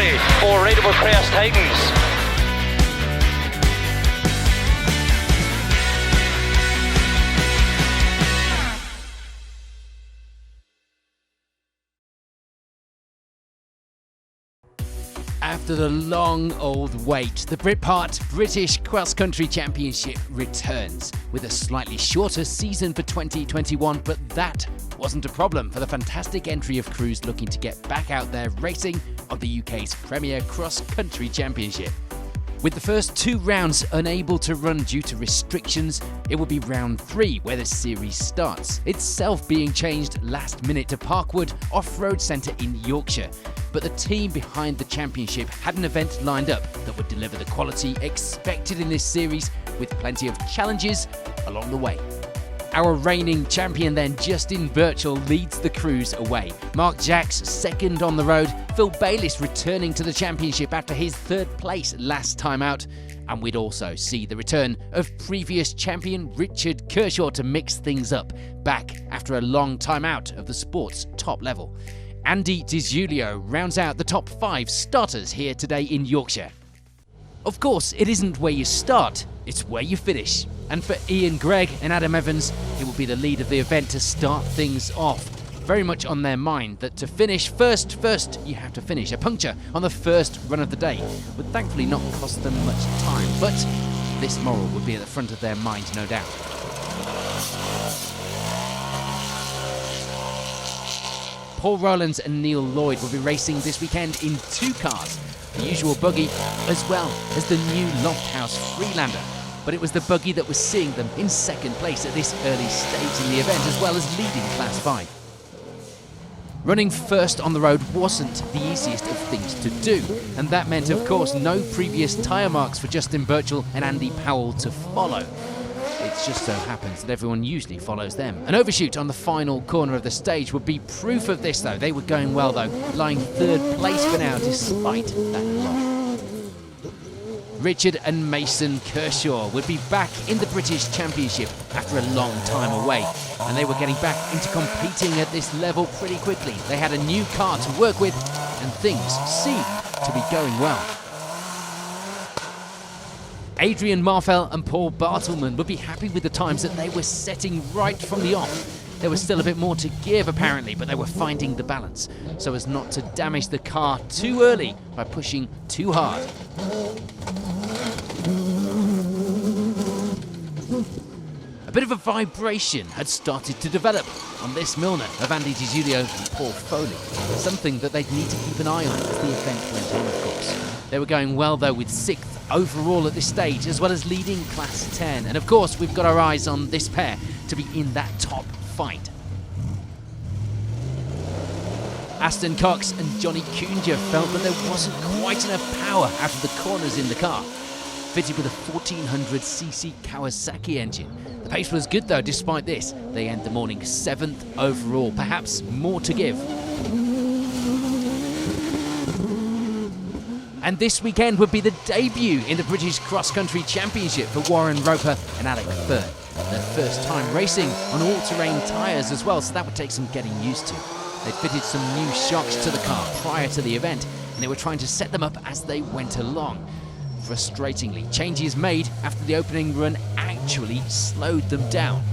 victory for Raidable Crest Titans. After the long old wait, the Britpart British Cross Country Championship returns with a slightly shorter season for 2021, but that wasn't a problem for the fantastic entry of crews looking to get back out there racing on the UK's premier cross country championship. With the first 2 rounds unable to run due to restrictions, it will be round 3 where the series starts, itself being changed last minute to Parkwood Off-Road Centre in Yorkshire. But the team behind the championship had an event lined up that would deliver the quality expected in this series, with plenty of challenges along the way. Our reigning champion then, Justin Birchall, leads the crews away. Mark Jacks second on the road, Phil Bayliss returning to the championship after his 3rd place last time out, and we'd also see the return of previous champion Richard Kershaw to mix things up, back after a long time out of the sport's top level. Andy DiGiulio rounds out the top 5 starters here today in Yorkshire. Of course, it isn't where you start, it's where you finish. And for Ian Gregg and Adam Evans, it will be the lead of the event to start things off. Very much on their mind that to finish first, you have to finish. A puncture on the first run of the day would thankfully not cost them much time, but this moral would be at the front of their mind, no doubt. Paul Rowlands and Neil Lloyd will be racing this weekend in 2 cars, the usual buggy as well as the new Lofthouse Freelander. But it was the buggy that was seeing them in 2nd place at this early stage in the event, as well as leading Class 5. Running first on the road wasn't the easiest of things to do, and that meant, of course, no previous tyre marks for Justin Birchall and Andy Powell to follow. It just so happens that everyone usually follows them. An overshoot on the final corner of the stage would be proof of this, though. They were going well, though, lying 3rd place for now despite that loss. Richard and Mason Kershaw would be back in the British Championship after a long time away, and they were getting back into competing at this level pretty quickly. They had a new car to work with, and things seemed to be going well. Adrian Marfell and Paul Bartleman would be happy with the times that they were setting right from the off. There was still a bit more to give apparently, but they were finding the balance so as not to damage the car too early by pushing too hard. A bit of a vibration had started to develop on this Milner of Andy DiGiulio and Paul Foley, something that they'd need to keep an eye on as the event went on, of course. They were going well though, with 6th overall at this stage, as well as leading Class 10. And of course, we've got our eyes on this pair to be in that top fight. Aston Cox and Johnny Kunja felt that there wasn't quite enough power out of the corners in the car. Fitted with a 1400cc Kawasaki engine. The pace was good though, despite this. They end the morning 7th overall, perhaps more to give. And this weekend would be the debut in the British Cross Country Championship for Warren Roper and Alec Byrne. Their first time racing on all-terrain tyres as well, so that would take some getting used to. They fitted some new shocks to the car prior to the event, and they were trying to set them up as they went along. Frustratingly, changes made after the opening run actually slowed them down.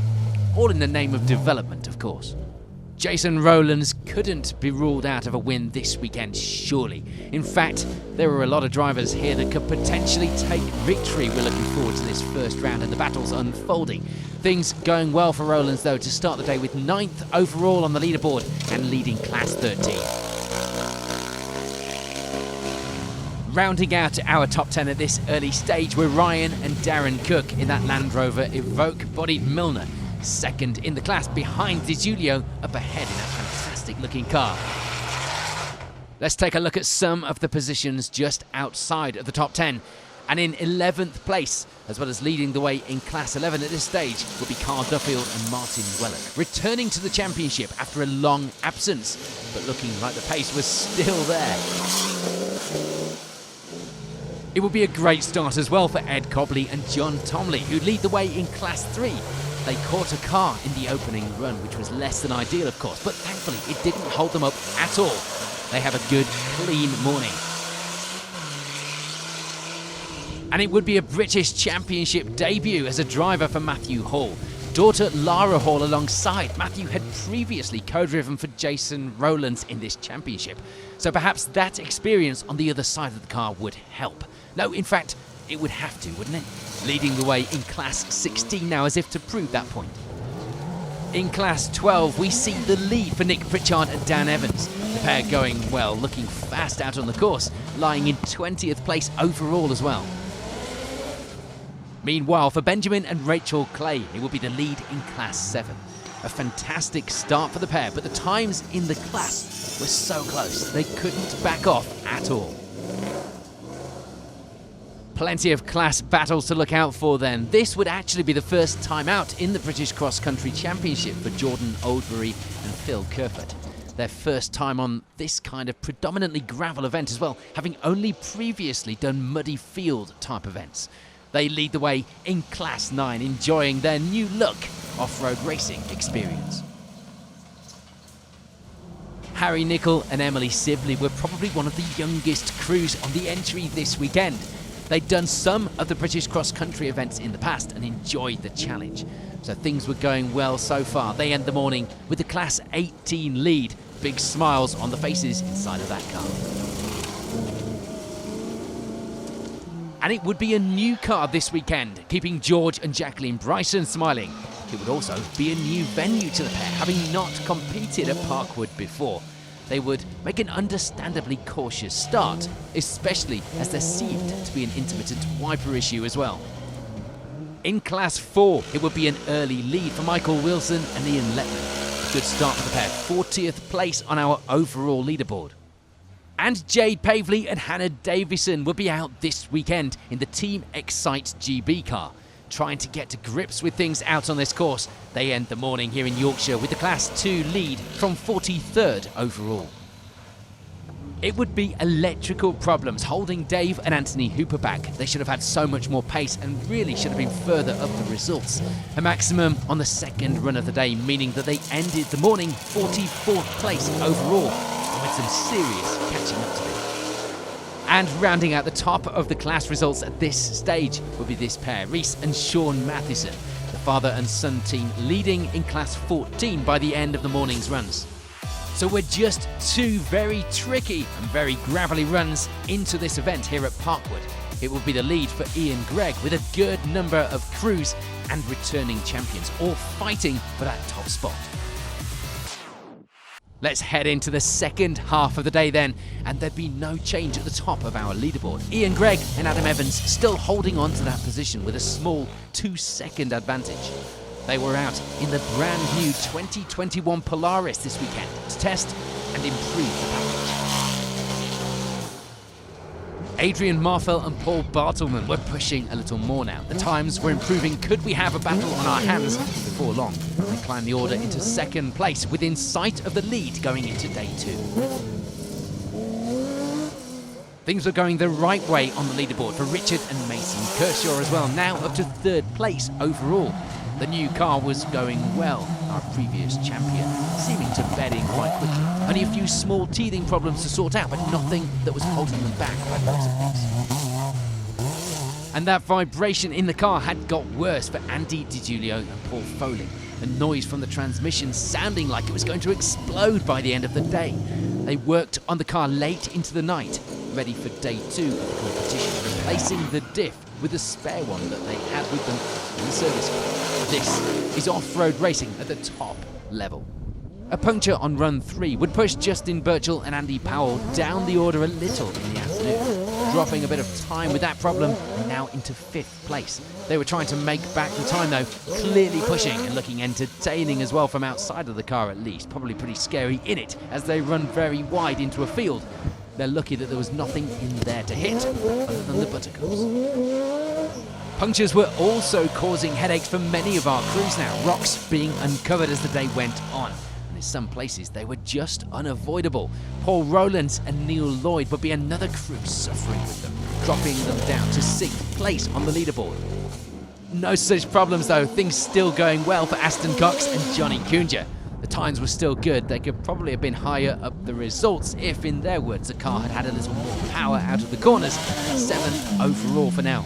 All in the name of development, of course. Jason Rowlands couldn't be ruled out of a win this weekend, surely. In fact, there were a lot of drivers here that could potentially take victory. We're looking forward to this first round and the battles unfolding. Things going well for Rowlands, though, to start the day with 9th overall on the leaderboard and leading Class 13. Rounding out our top 10 at this early stage were Ryan and Darren Cook in that Land Rover Evoque-bodied Milner. 2nd in the class behind DiGiulio, up ahead in a fantastic looking car. Let's take a look at some of the positions just outside of the top 10. And in 11th place, as well as leading the way in Class 11 at this stage, will be Carl Duffield and Martin Wellock, returning to the championship after a long absence, but looking like the pace was still there. It will be a great start as well for Ed Cobley and John Tomley, who lead the way in Class 3. They caught a car in the opening run, which was less than ideal, of course, but thankfully it didn't hold them up at all. They have a good, clean morning. And it would be a British Championship debut as a driver for Matthew Hall. Daughter Lara Hall alongside. Matthew had previously co-driven for Jason Rowlands in this championship, so perhaps that experience on the other side of the car would help. No, in fact, it would have to, wouldn't it? Leading the way in Class 16 now, as if to prove that point. In Class 12, we see the lead for Nick Pritchard and Dan Evans. The pair going well, looking fast out on the course, lying in 20th place overall as well. Meanwhile, for Benjamin and Rachel Clay, it will be the lead in Class 7. A fantastic start for the pair, but the times in the class were so close, they couldn't back off at all. Plenty of class battles to look out for then. This would actually be the first time out in the British Cross Country Championship for Jordan Oldbury and Phil Kerfoot. Their first time on this kind of predominantly gravel event as well, having only previously done muddy field type events. They lead the way in Class 9, enjoying their new look off-road racing experience. Harry Nicol and Emily Sibley were probably one of the youngest crews on the entry this weekend. They'd done some of the British cross-country events in the past and enjoyed the challenge. So things were going well so far. They end the morning with the Class 18 lead. Big smiles on the faces inside of that car. And it would be a new car this weekend, keeping George and Jacqueline Bryson smiling. It would also be a new venue to the pair, having not competed at Parkwood before. They would make an understandably cautious start, especially as there seemed to be an intermittent wiper issue as well. In Class 4, it would be an early lead for Michael Wilson and Ian Letman. A good start for the pair, 40th place on our overall leaderboard. And Jade Pavley and Hannah Davison will be out this weekend in the Team Excite GB car. Trying to get to grips with things out on this course, they end the morning here in Yorkshire with the Class 2 lead from 43rd overall. It would be electrical problems holding Dave and Anthony Hooper back. They should have had so much more pace and really should have been further up the results. A maximum on the second run of the day, meaning that they ended the morning 44th place overall, with some serious catching up to do. And rounding out the top of the class results at this stage will be this pair, Reese and Sean Matheson, the father and son team leading in Class 14 by the end of the morning's runs. So we're just two very tricky and very gravelly runs into this event here at Parkwood. It will be the lead for Ian Gregg with a good number of crews and returning champions, all fighting for that top spot. Let's head into the second half of the day then, and there'd be no change at the top of our leaderboard. Ian Gregg and Adam Evans still holding on to that position with a small 2-second advantage. They were out in the brand new 2021 Polaris this weekend to test and improve the package. Adrian Marfell and Paul Bartleman were pushing a little more now. The times were improving. Could we have a battle on our hands before long? They climbed the order into second place within sight of the lead going into day 2. Things were going the right way on the leaderboard for Richard and Mason Kershaw as well, now up to third place overall. The new car was going well, our previous champion, seeming to bed in quite quickly. Only a few small teething problems to sort out, but nothing that was holding them back by the looks of things. And that vibration in the car had got worse for Andy DiGiulio and Paul Foley. The noise from the transmission sounding like it was going to explode by the end of the day. They worked on the car late into the night, ready for day 2 of the competition, replacing the diff with a spare one that they had with them in the service car. This is off-road racing at the top level. A puncture on run 3 would push Justin Birchall and Andy Powell down the order a little in the afternoon, dropping a bit of time with that problem and now into 5th place. They were trying to make back the time though, clearly pushing and looking entertaining as well from outside of the car at least, probably pretty scary in it as they run very wide into a field. They're lucky that there was nothing in there to hit other than the buttercups. Punctures were also causing headaches for many of our crews now, rocks being uncovered as the day went on. And in some places they were just unavoidable. Paul Rowlands and Neil Lloyd would be another crew suffering with them, dropping them down to 6th place on the leaderboard. No such problems though, things still going well for Aston Cox and Johnny Kunja. The times were still good. They could probably have been higher up the results if, in their words, the car had had a little more power out of the corners. 7th overall for now.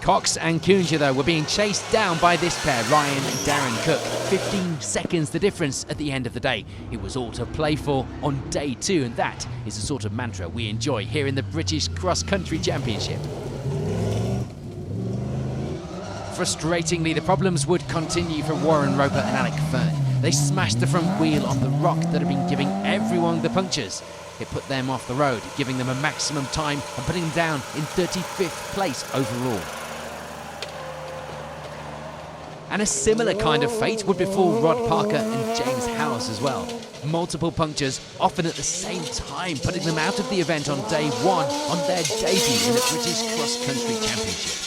Cox and Kunja, though, were being chased down by this pair, Ryan and Darren Cook. 15 seconds the difference at the end of the day. It was all to play for on day 2, and that is the sort of mantra we enjoy here in the British Cross Country Championship. Frustratingly, the problems would continue for Warren Roper and Alec Fern. They smashed the front wheel on the rock that had been giving everyone the punctures. It put them off the road, giving them a maximum time and putting them down in 35th place overall. And a similar kind of fate would befall Rod Parker and James Howes as well. Multiple punctures, often at the same time, putting them out of the event on day 1 on their debut in the British Cross Country Championship.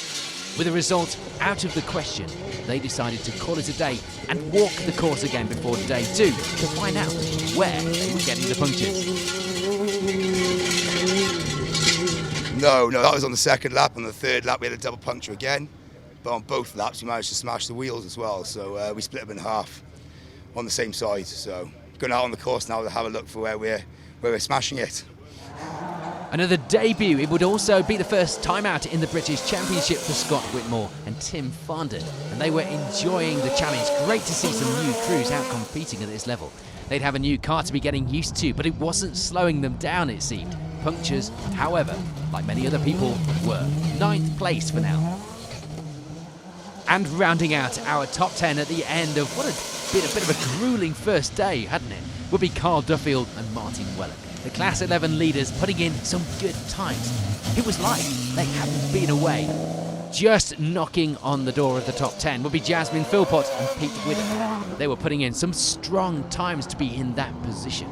With the result out of the question, they decided to call it a day and walk the course again before day 2 to find out where they were getting the punctures. No, that was on the 2nd lap. On the 3rd lap, we had a double puncture again. But on both laps, we managed to smash the wheels as well. So we split them in half on the same side. So going out on the course now to have a look for where we're smashing it. Another debut. It would also be the first time out in the British Championship for Scott Whitmore and Tim Farndon, and they were enjoying the challenge. Great to see some new crews out competing at this level. They'd have a new car to be getting used to, but it wasn't slowing them down, it seemed. Punctures, however, like many other people, were 9th place for now. And rounding out our top 10 at the end of what had been a bit of a gruelling first day, hadn't it, would be Carl Duffield and Martin Wellock. The Class 11 leaders putting in some good times. It was like they hadn't been away. Just knocking on the door of the top 10 would be Jasmine Philpott and Pete Whittaker. They were putting in some strong times to be in that position.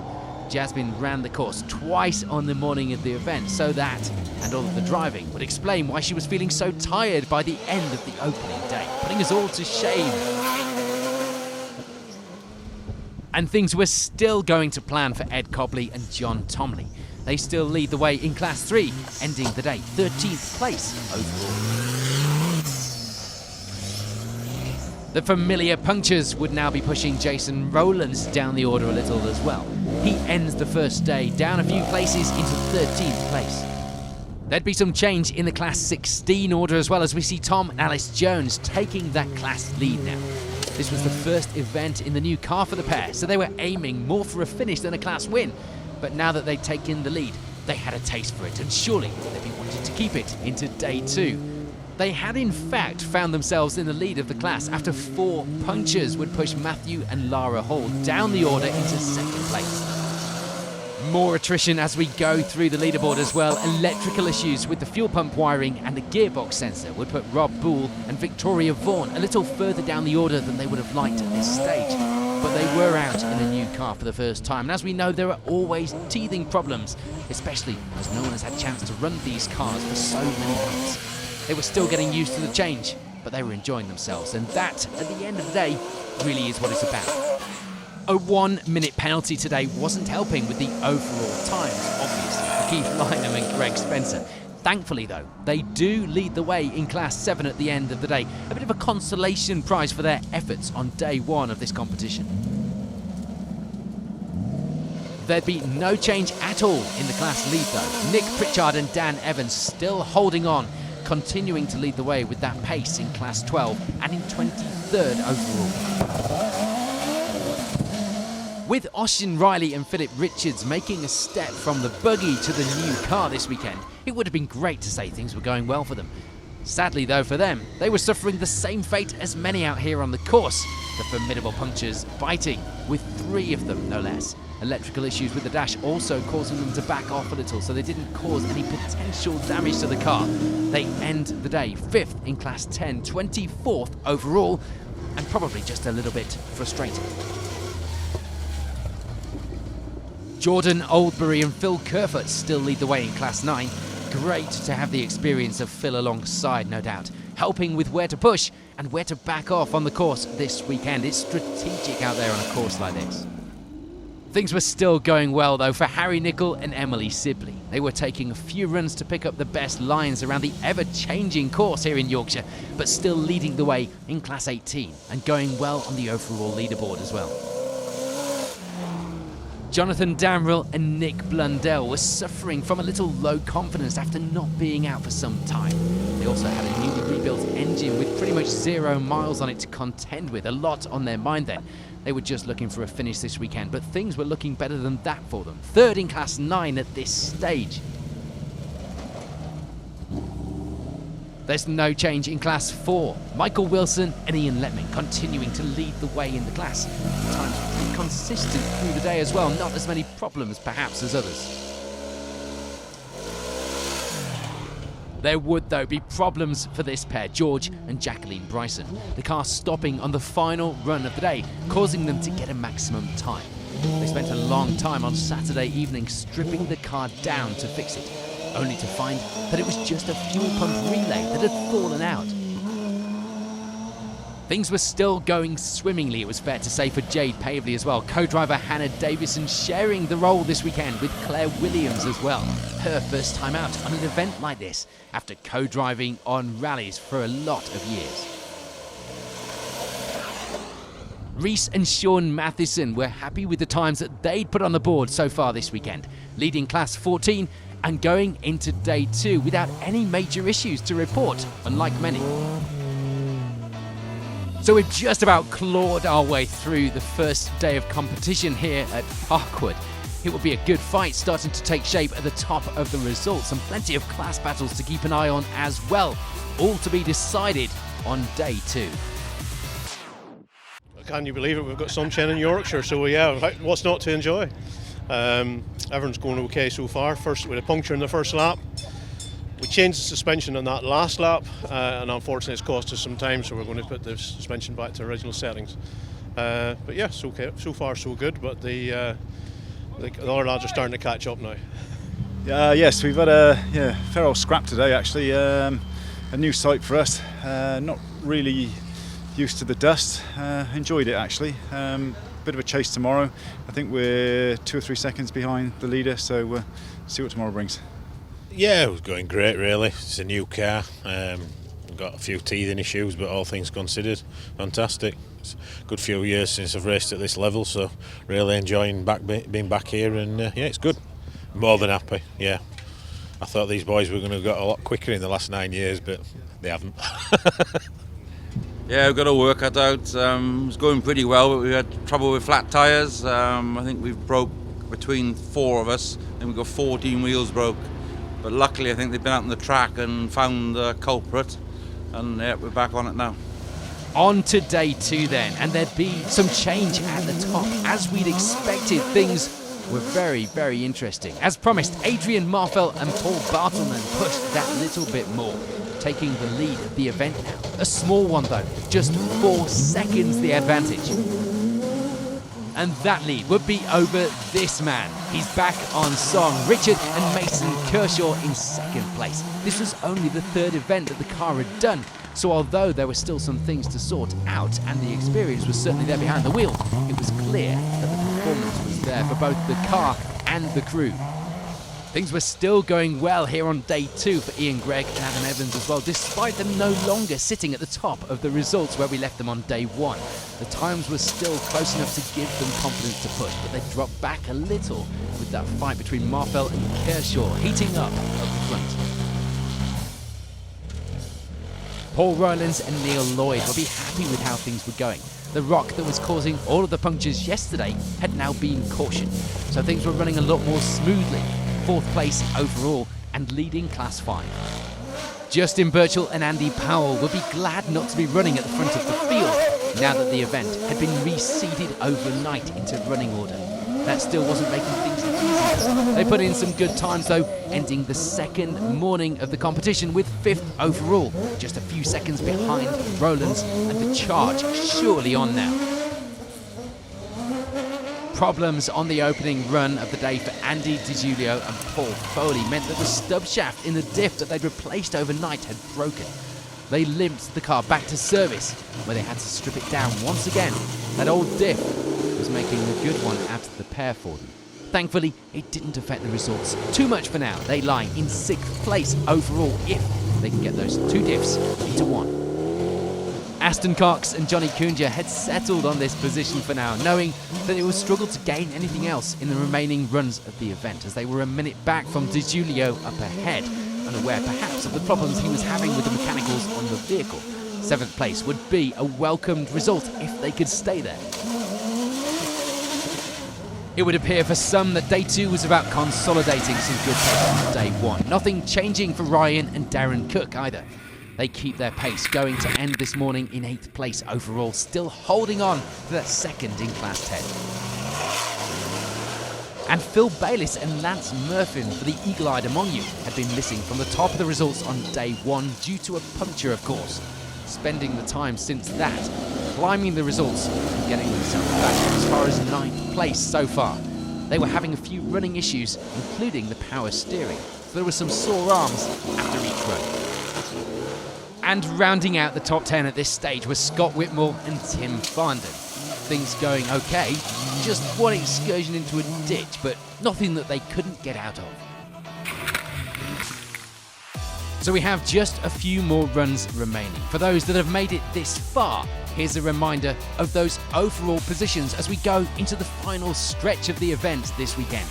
Jasmine ran the course twice on the morning of the event, so that, and all of the driving, would explain why she was feeling so tired by the end of the opening day, putting us all to shame. And things were still going to plan for Ed Cobley and John Tomley. They still lead the way in Class 3, ending the day 13th place overall. The familiar punctures would now be pushing Jason Rowlands down the order a little as well. He ends the first day down a few places into 13th place. There'd be some change in the Class 16 order as well, as we see Tom and Alice Jones taking that class lead now. This was the first event in the new car for the pair, so they were aiming more for a finish than a class win. But now that they'd taken the lead, they had a taste for it, and surely they'd be wanting to keep it into day 2. They had in fact found themselves in the lead of the class after 4 punctures would push Matthew and Lara Hall down the order into 2nd place. More attrition as we go through the leaderboard as well. Electrical issues with the fuel pump wiring and the gearbox sensor would put Rob Boole and Victoria Vaughan a little further down the order than they would have liked at this stage. But they were out in a new car for the first time, and as we know, there are always teething problems, especially as no one has had a chance to run these cars for so many months. They were still getting used to the change, but they were enjoying themselves, and that, at the end of the day, really is what it's about. A 1-minute penalty today wasn't helping with the overall times, obviously, for Keith Lynham and Greg Spencer. Thankfully, though, they do lead the way in Class 7 at the end of the day. A bit of a consolation prize for their efforts on day 1 of this competition. There'd be no change at all in the class lead, though. Nick Pritchard and Dan Evans still holding on, continuing to lead the way with that pace in Class 12 and in 23rd overall. With Austin Riley and Philip Richards making a step from the buggy to the new car this weekend, it would have been great to say things were going well for them. Sadly though for them, they were suffering the same fate as many out here on the course. The formidable punctures biting, with 3 of them no less. Electrical issues with the dash also causing them to back off a little, so they didn't cause any potential damage to the car. They end the day 5th in Class 10, 24th overall, and probably just a little bit frustrated. Jordan Oldbury and Phil Kerfoot still lead the way in Class 9. Great to have the experience of Phil alongside, no doubt, helping with where to push and where to back off on the course this weekend. It's strategic out there on a course like this. Things were still going well though for Harry Nicol and Emily Sibley. They were taking a few runs to pick up the best lines around the ever-changing course here in Yorkshire, but still leading the way in Class 18 and going well on the overall leaderboard as well. Jonathan Damrell and Nick Blundell were suffering from a little low confidence after not being out for some time. They also had a newly rebuilt engine with pretty much 0 miles on it to contend with, a lot on their mind then. They were just looking for a finish this weekend, but things were looking better than that for them. Third in Class 9 at this stage. There's no change in Class 4. Michael Wilson and Ian Letman continuing to lead the way in the class. At times pretty consistent through the day as well, not as many problems perhaps as others. There would, though, be problems for this pair, George and Jacqueline Bryson. The car stopping on the final run of the day, causing them to get a maximum time. They spent a long time on Saturday evening stripping the car down to fix it, only to find that it was just a fuel pump relay that had fallen out. Things were still going swimmingly, it was fair to say, for Jade Pavley as well. Co-driver Hannah Davison sharing the role this weekend with Claire Williams as well. Her first time out on an event like this after co-driving on rallies for a lot of years. Reese and Sean Matheson were happy with the times that they'd put on the board so far this weekend, leading Class 14 and going into Day 2 without any major issues to report, unlike many. So we've just about clawed our way through the first day of competition here at Parkwood. It will be a good fight starting to take shape at the top of the results, and plenty of class battles to keep an eye on as well, all to be decided on Day 2. Can you believe it? We've got sunshine in Yorkshire, so yeah, what's not to enjoy? Everyone's going okay so far. First, with a puncture in the first lap. We changed the suspension on that last lap, and unfortunately it's cost us some time, so we're going to put the suspension back to original settings. But yeah, it's okay. So far so good, but the other lads are starting to catch up now. Yes, we've had a fair old scrap today actually. A new site for us, not really used to the dust. Enjoyed it actually. Bit of a chase tomorrow. I think we're 2 or 3 seconds behind the leader, so we'll see what tomorrow brings. Yeah, it was going great really. It's a new car. We've got a few teething issues, but all things considered, fantastic. It's a good few years since I've raced at this level, so really enjoying being back here, and yeah, it's good. More than happy, yeah. I thought these boys were going to go a lot quicker in the last 9 years, but they haven't. Yeah, we've got to work it out. It was going pretty well, but we had trouble with flat tyres. I think we've broke between 4 of us, and we've got 14 wheels broke. But luckily, I think they've been out on the track and found the culprit, and yeah, we're back on it now. On to Day 2 then, and there'd be some change at the top. As we'd expected, things were very, very interesting. As promised, Adrian Marfell and Paul Bartleman pushed that little bit more, taking the lead of the event now. A small one though, just 4 seconds the advantage. And that lead would be over this man. He's back on song. Richard and Mason Kershaw in second place. This was only the 3rd event that the car had done, so although there were still some things to sort out and the experience was certainly there behind the wheel, it was clear that the performance was there for both the car and the crew. Things were still going well here on Day 2 for Ian Gregg and Adam Evans as well, despite them no longer sitting at the top of the results where we left them on Day 1. The times were still close enough to give them confidence to push, but they dropped back a little with that fight between Marfell and Kershaw heating up the front. Paul Rowlands and Neil Lloyd will be happy with how things were going. The rock that was causing all of the punctures yesterday had now been cautioned, so things were running a lot more smoothly. 4th place overall and leading Class 5. Justin Birchall and Andy Powell will be glad not to be running at the front of the field now that the event had been reseeded overnight into running order. That still wasn't making things easy. They put in some good times though, ending the 2nd morning of the competition with 5th overall, just a few seconds behind Rowlands and the charge surely on now. Problems on the opening run of the day for Andy DiGiulio and Paul Foley meant that the stub shaft in the diff that they'd replaced overnight had broken. They limped the car back to service, where they had to strip it down once again. That old diff was making a good one out of the pair for them. Thankfully, it didn't affect the results too much for now. They lie in 6th place overall if they can get those 2 diffs into 1. Aston Cox and Johnny Kunja had settled on this position for now, knowing that it would struggle to gain anything else in the remaining runs of the event, as they were a minute back from Di Giulio up ahead, unaware perhaps of the problems he was having with the mechanicals on the vehicle. 7th place would be a welcomed result if they could stay there. It would appear for some that day 2 was about consolidating some good pace on day 1. Nothing changing for Ryan and Darren Cook either. They keep their pace, going to end this morning in 8th place overall, still holding on to that 2nd in Class 10. And Phil Bayliss and Lance Murphin for the eagle-eyed among you had been missing from the top of the results on day 1 due to a puncture, of course. Spending the time since that, climbing the results and getting themselves back as far as 9th place so far. They were having a few running issues, including the power steering. So there were some sore arms after each run. And rounding out the top 10 at this stage were Scott Whitmore and Tim Farndon. Things going okay, just one excursion into a ditch, but nothing that they couldn't get out of. So we have just a few more runs remaining. For those that have made it this far, here's a reminder of those overall positions as we go into the final stretch of the event this weekend.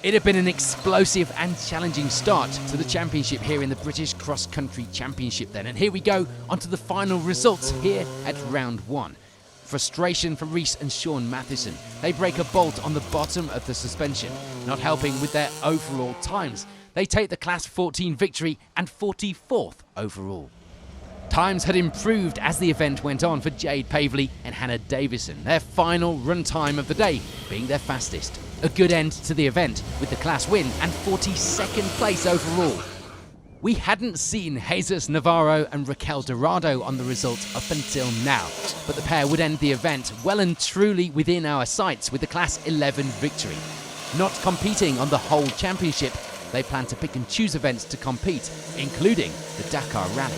It had been an explosive and challenging start to the championship here in the British Cross Country Championship then. And here we go onto the final results here at round 1. Frustration for Reese and Sean Matheson. They break a bolt on the bottom of the suspension, not helping with their overall times. They take the Class 14 victory and 44th overall. Times had improved as the event went on for Jade Pavley and Hannah Davison, their final run time of the day being their fastest. A good end to the event with the class win and 42nd place overall. We hadn't seen Jesus Navarro and Raquel Dorado on the results up until now, but the pair would end the event well and truly within our sights with the Class 11 victory. Not competing on the whole championship, they plan to pick and choose events to compete, including the Dakar Rally.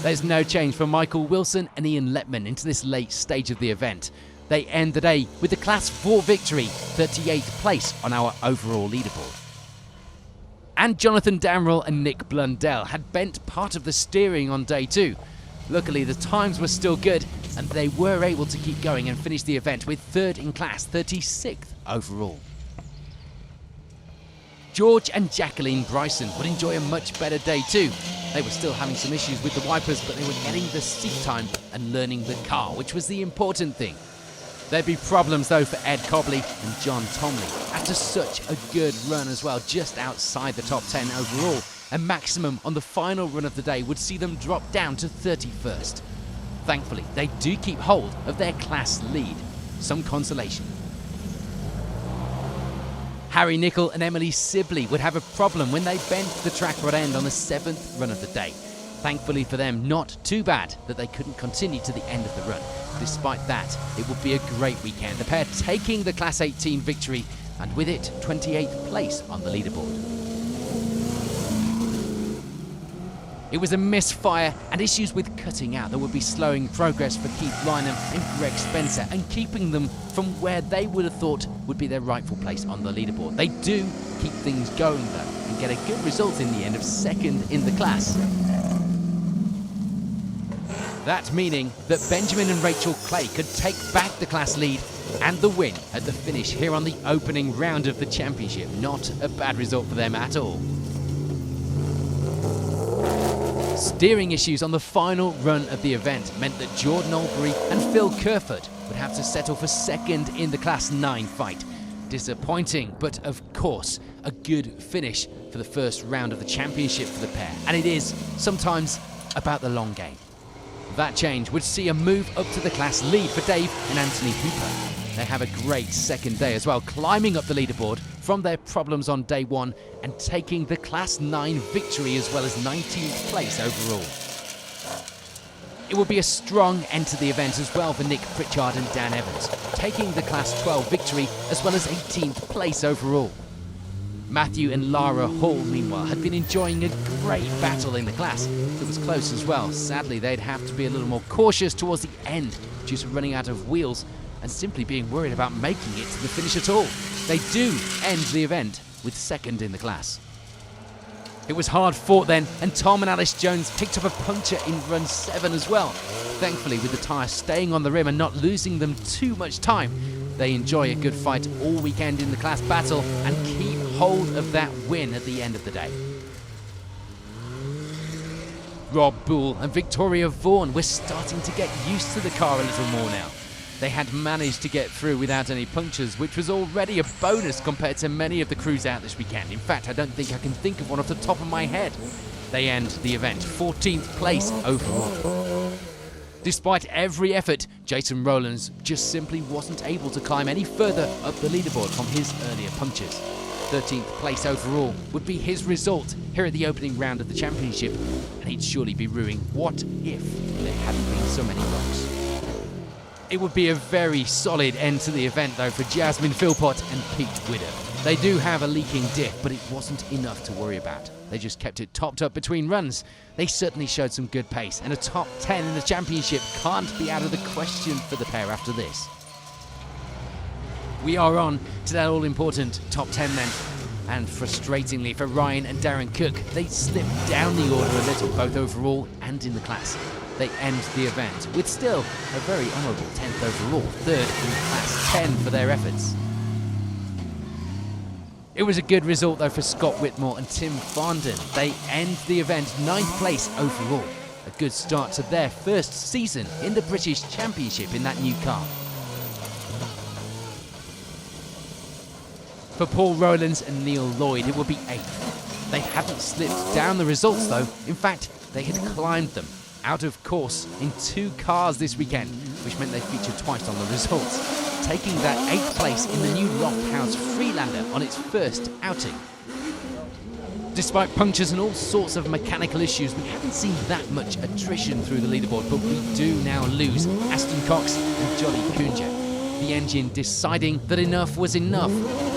There's no change for Michael Wilson and Ian Letman into this late stage of the event. They end the day with the Class 4 victory, 38th place on our overall leaderboard. And Jonathan Damrell and Nick Blundell had bent part of the steering on day 2. Luckily, the times were still good, and they were able to keep going and finish the event with 3rd in class, 36th overall. George and Jacqueline Bryson would enjoy a much better day too. They were still having some issues with the wipers, but they were getting the seat time and learning the car, which was the important thing. There'd be problems though for Ed Cobley and John Tomley after such a good run as well, just outside the top 10 overall. A maximum on the final run of the day would see them drop down to 31st. Thankfully, they do keep hold of their class lead. Some consolation. Harry Nicol and Emily Sibley would have a problem when they bent the track rod end on the 7th run of the day. Thankfully for them, not too bad that they couldn't continue to the end of the run. Despite that, it would be a great weekend. The pair taking the Class 18 victory and with it 28th place on the leaderboard. It was a misfire and issues with cutting out that would be slowing progress for Keith Lynham and Greg Spencer and keeping them from where they would have thought would be their rightful place on the leaderboard. They do keep things going though and get a good result in the end of 2nd in the class. That meaning that Benjamin and Rachel Clay could take back the class lead and the win at the finish here on the opening round of the championship. Not a bad result for them at all. Steering issues on the final run of the event meant that Jordan Albury and Phil Kerford would have to settle for 2nd in the Class 9 fight. Disappointing, but of course, a good finish for the first round of the championship for the pair. And it is sometimes about the long game. That change would see a move up to the class lead for Dave and Anthony Hooper. They have a great 2nd day as well, climbing up the leaderboard from their problems on day 1 and taking the Class 9 victory as well as 19th place overall. It will be a strong end to the event as well for Nick Pritchard and Dan Evans, taking the Class 12 victory as well as 18th place overall. Matthew and Lara Hall, meanwhile, had been enjoying a great battle in the class. It was close as well. Sadly, they'd have to be a little more cautious towards the end due to running out of wheels and simply being worried about making it to the finish at all. They do end the event with second in the class. It was hard fought then, and Tom and Alice Jones picked up a puncture in run 7 as well. Thankfully, with the tyre staying on the rim and not losing them too much time, they enjoy a good fight all weekend in the class battle and keep hold of that win at the end of the day. Rob Bull and Victoria Vaughan were starting to get used to the car a little more now. They had managed to get through without any punctures, which was already a bonus compared to many of the crews out this weekend. In fact, I don't think I can think of one off the top of my head. They end the event 14th place overall. Despite every effort, Jason Rowlands just simply wasn't able to climb any further up the leaderboard from his earlier punctures. 13th place overall would be his result here at the opening round of the championship, and he'd surely be ruing what if there hadn't been so many rocks. It would be a very solid end to the event though for Jasmine Philpott and Pete Widder. They do have a leaking diff, but it wasn't enough to worry about. They just kept it topped up between runs. They certainly showed some good pace, and a top 10 in the championship can't be out of the question for the pair after this. We are on to that all-important top 10 then. And frustratingly for Ryan and Darren Cook, they slipped down the order a little, both overall and in the class. They end the event with still a very honourable 10th overall, third in class 10 for their efforts. It was a good result though for Scott Whitmore and Tim Farndon. They end the event 9th place overall. A good start to their first season in the British Championship in that new car. For Paul Rowlands and Neil Lloyd, it would be 8th. They hadn't slipped down the results though. In fact, they had climbed them out of course in 2 cars this weekend, which meant they featured twice on the results, taking that 8th place in the new Lofthouse Freelander on its first outing. Despite punctures and all sorts of mechanical issues, we haven't seen that much attrition through the leaderboard, but we do now lose Aston Cox and Jolly Kunja. The engine deciding that enough was enough.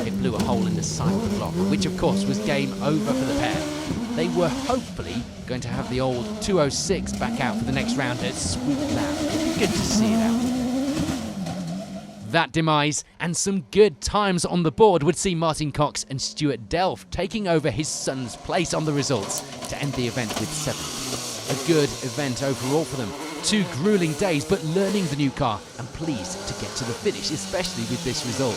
It blew a hole in the side of the block, which of course was game over for the pair. They were hopefully going to have the old 206 back out for the next round at Sweet Lab. Good to see it out. That demise and some good times on the board would see Martin Cox and Stuart Delph taking over his son's place on the results to end the event with 7th. A good event overall for them. 2 grueling days, but learning the new car and pleased to get to the finish, especially with this result.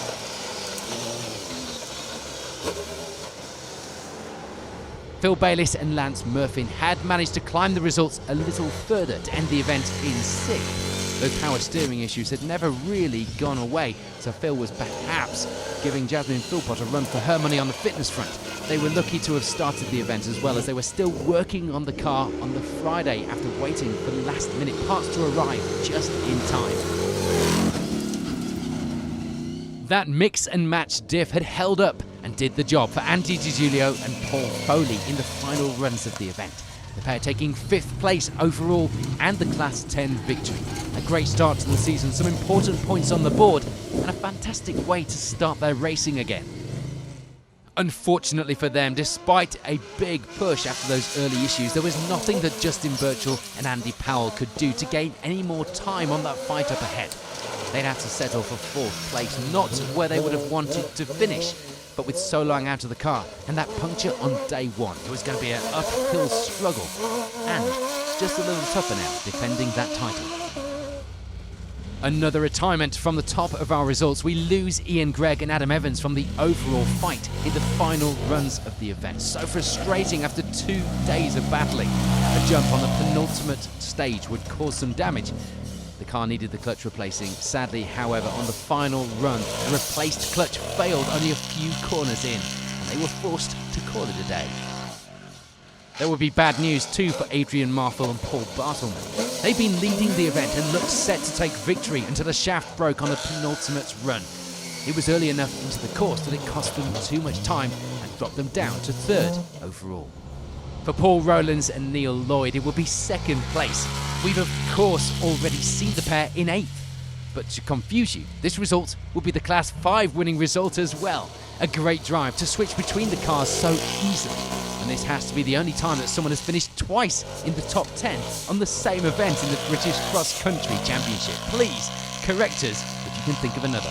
Phil Bayliss and Lance Murphin had managed to climb the results a little further to end the event in 6th. Those power steering issues had never really gone away, so Phil was perhaps giving Jasmine Philpott a run for her money on the fitness front. They were lucky to have started the event as well, as they were still working on the car on the Friday after waiting for last-minute parts to arrive just in time. That mix and match diff had held up and did the job for Andy DiGiulio and Paul Foley in the final runs of the event. The pair taking 5th place overall and the Class 10 victory. A great start to the season, some important points on the board, and a fantastic way to start their racing again. Unfortunately for them, despite a big push after those early issues, there was nothing that Justin Birchall and Andy Powell could do to gain any more time on that fight up ahead. They'd have to settle for 4th place, not where they would have wanted to finish, but with so long out of the car and that puncture on day 1, it was going to be an uphill struggle and just a little tougher now defending that title. Another retirement from the top of our results. We lose Ian Gregg and Adam Evans from the overall fight in the final runs of the event. So frustrating after 2 days of battling. A jump on the penultimate stage would cause some damage. The car needed the clutch replacing. Sadly, however, on the final run, the replaced clutch failed only a few corners in, and they were forced to call it a day. There would be bad news too for Adrian Marfell and Paul Bartleman. They'd been leading the event and looked set to take victory until the shaft broke on the penultimate run. It was early enough into the course that it cost them too much time and dropped them down to 3rd overall. For Paul Rowlands and Neil Lloyd, it would be 2nd place. We've of course already seen the pair in 8th. But to confuse you, this result will be the Class 5 winning result as well. A great drive to switch between the cars so easily. And this has to be the only time that someone has finished twice in the top 10 on the same event in the British Cross Country Championship. Please correct us if you can think of another.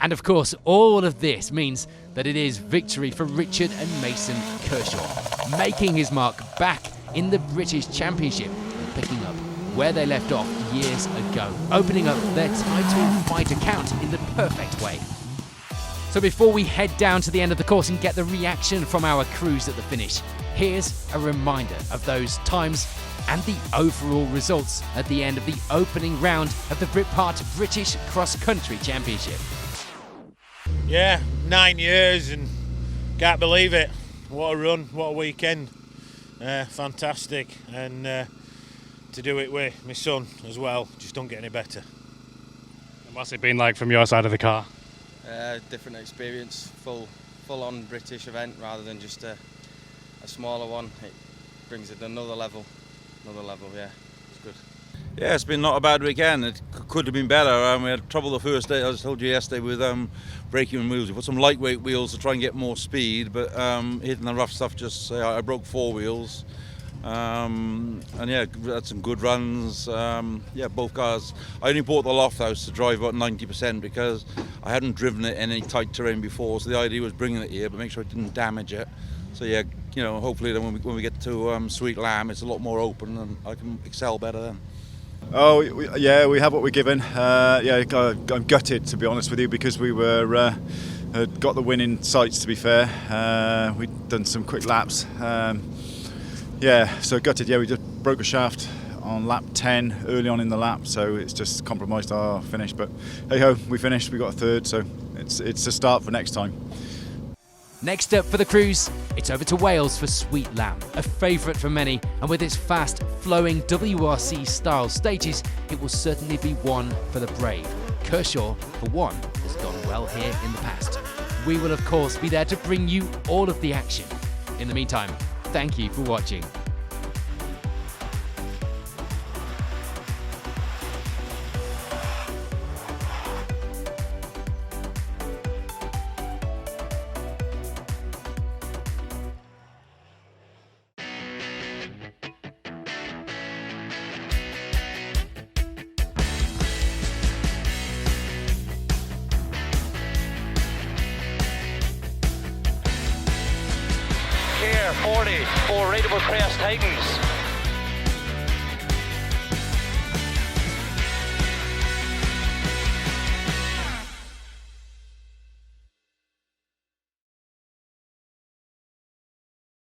And of course, all of this means that it is victory for Richard and Mason Kershaw, making his mark back in the British Championship and picking up where they left off years ago, opening up their title fight account in the perfect way. So before we head down to the end of the course and get the reaction from our crews at the finish, here's a reminder of those times and the overall results at the end of the opening round of the Britpart British Cross Country Championship. Yeah, 9 years and can't believe it. What a run, what a weekend. Fantastic. And to do it with my son as well, just don't get any better. What's it been like from your side of the car? Different experience, full-on British event rather than just a smaller one. It brings it to another level, yeah, it's good. Yeah, it's been not a bad weekend. It could have been better. We had trouble the first day. I just told you yesterday with braking wheels. We put some lightweight wheels to try and get more speed, but hitting the rough stuff I broke 4 wheels. And yeah, we had some good runs. Yeah, both cars. I only bought the loft house to drive about 90% because I hadn't driven it in any tight terrain before. So the idea was bringing it here, but make sure it didn't damage it. So yeah, you know, hopefully then when we get to Sweet Lamb, it's a lot more open and I can excel better then. Oh, we have what we're given. I'm gutted, to be honest with you, because we were got the win in sights, to be fair. We'd done some quick laps. So gutted. Yeah, we just broke a shaft on lap 10 early on in the lap, so it's just compromised our finish. But hey ho, we finished. We got a third, so it's a start for next time. Next up for the crews, it's over to Wales for Sweet Lamb, a favourite for many, and with its fast, flowing WRC-style stages, it will certainly be one for the brave. Kershaw, for one, has gone well here in the past. We will, of course, be there to bring you all of the action. In the meantime, thank you for watching. Care 40 for Rateable Crest Titans.